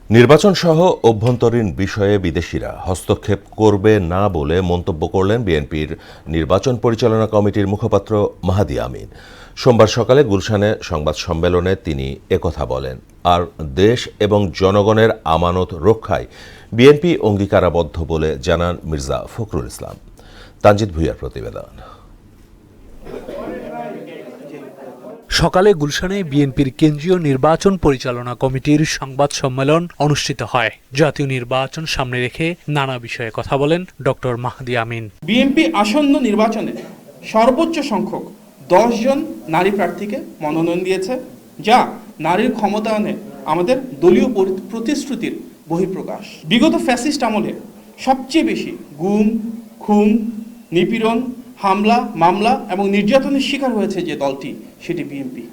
নির্বাচন সহ অভ্যন্তরীণ বিষয়ে বিদেশিরা হস্তক্ষেপ করবে না বলে মন্তব্য করলেন বিএনপির নির্বাচন পরিচালনা কমিটির মুখপাত্র মাহদী আমিন। সোমবার সকালে গুলশানে সংবাদ সম্মেলনে তিনি একথা বলেন। আর দেশ এবং জনগণের আমানত রক্ষায় বিএনপি অঙ্গীকারাবদ্ধ বলে জানান মির্জা ফখরুল ইসলাম। তানজিদ ভুঁইয়ার প্রতিবেদন। সকালে গুলশানে বিএনপির কেন্দ্রীয় নির্বাচন পরিচালনা কমিটির সংবাদ সম্মেলন অনুষ্ঠিত হয়। জাতীয় নির্বাচন সামনে রেখে নানা বিষয়ে কথা বলেন ডক্টর মাহদী আমিন। বিএনপি আসন্ন নির্বাচনে সর্বোচ্চ সংখ্যক 10 জন নারী প্রার্থীকে মনোনয়ন দিয়েছে, যা নারীর ক্ষমতায়নে আমাদের দলীয় প্রতিশ্রুতির বহিঃপ্রকাশ। বিগত ফ্যাসিস্ট আমলে সবচেয়ে বেশি গুম, খুন, নিপীড়ন, হামলা, মামলা এবং নির্যাতনের শিকার হয়েছে যে দলটি, সেটি বিএনপি।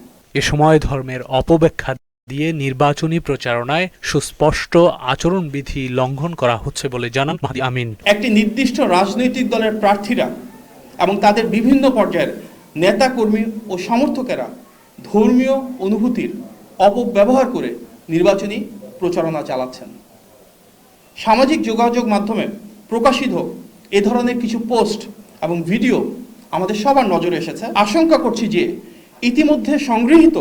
এ সময় ধর্মের অপব্যাখ্যা দিয়ে নির্বাচনী প্রচারণায় সুস্পষ্ট আচরণবিধি লঙ্ঘন করা হচ্ছে বলে জানান মাহদী আমিন। একটি নির্দিষ্ট রাজনৈতিক দলের প্রার্থীরা এবং তাদের বিভিন্ন পর্যায়ের নেতা কর্মী ও সমর্থকেরা ধর্মীয় অনুভূতির অপব্যবহার করে নির্বাচনী প্রচারণা চালাচ্ছেন। সামাজিক যোগাযোগ মাধ্যমে প্রকাশিত এ ধরনের কিছু পোস্ট এবং ভিডিও আমাদের সবার নজরে এসেছে। আশঙ্কা করছি যে ইতিমধ্যে সংগৃহীত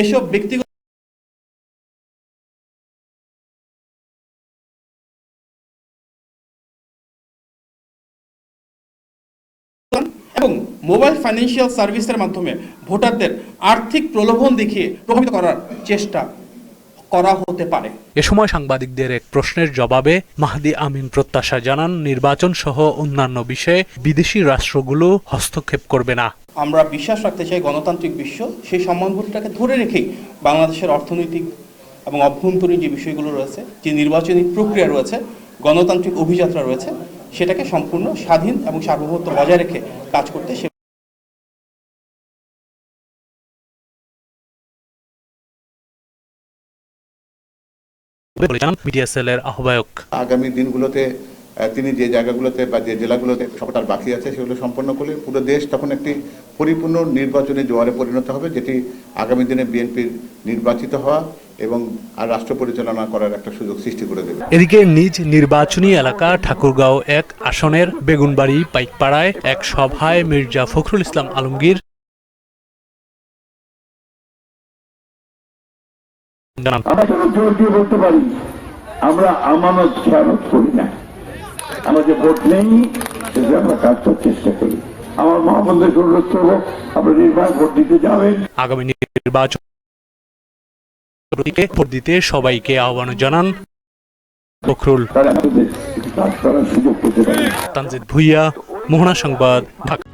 এসব ব্যক্তিগত এবং মোবাইল ফাইন্যান্সিয়াল সার্ভিসের মাধ্যমে ভোটারদের আর্থিক প্রলোভন দেখিয়ে প্রভাবিত করার চেষ্টা করা হতে পারে। এ সময় সাংবাদিকদের এক প্রশ্নের জবাবে মাহদী আমিন প্রত্যাশা জানান, নির্বাচন সহ অন্যান্য বিষয়ে বিদেশি রাষ্ট্রগুলো হস্তক্ষেপ করবে না। আমরা বিশ্বাস রাখতে চাই গণতান্ত্রিক বিশ্ব সেই সম্মানবোধটাকে ধরে রেখেই বাংলাদেশের অর্থনৈতিক এবং অভ্যন্তরীণ যে বিষয়গুলো রয়েছে, যে নির্বাচনী প্রক্রিয়া রয়েছে, গণতান্ত্রিক অভিযাত্রা রয়েছে, সেটাকে সম্পূর্ণ স্বাধীন এবং সার্বভৌমত্ব বজায় রেখে কাজ করতে মিডিয়া সেলের আহ্বায়ক। আগামী দিনগুলোতে তিনি যে জায়গাগুলোতে বা যে জেলাগুলোতে সবটার বাকি আছে সেগুলো সম্পন্ন করলে পুরো দেশ তখন একটি পরিপূর্ণ নির্বাচনী জোয়ারে পরিণত হবে, যেটি আগামী দিনে বিএনপির নির্বাচিত হওয়া এবং আর রাষ্ট্র পরিচালনা করার একটা সুযোগ সৃষ্টি করে দেবে। এদিকে নিজ নির্বাচনী এলাকা ঠাকুরগাঁও 1 আসনের বেগুনবাড়ি পাইকপাড়ায় এক সভায় মির্জা ফখরুল ইসলাম আলমগীর আমরা জোর দিয়ে বলতে পারি, আমরা আমানত খেয়ানত করি না। আমাদের ভোট নেই, আমরা কাজ করতে চেষ্টা করি। আমার মহাবন্ধের অনুরোধ করবো, আপনারা নির্বাচন ভোট দিতে যাবেন। আগামী নির্বাচন ভোট দিতে সবাইকে আহ্বান জানান ফখরুল। কাজ করার সুযোগ পেতে পারে। তানজিদ ভুঁইয়া, মোহনা সংবাদ, ঢাকা।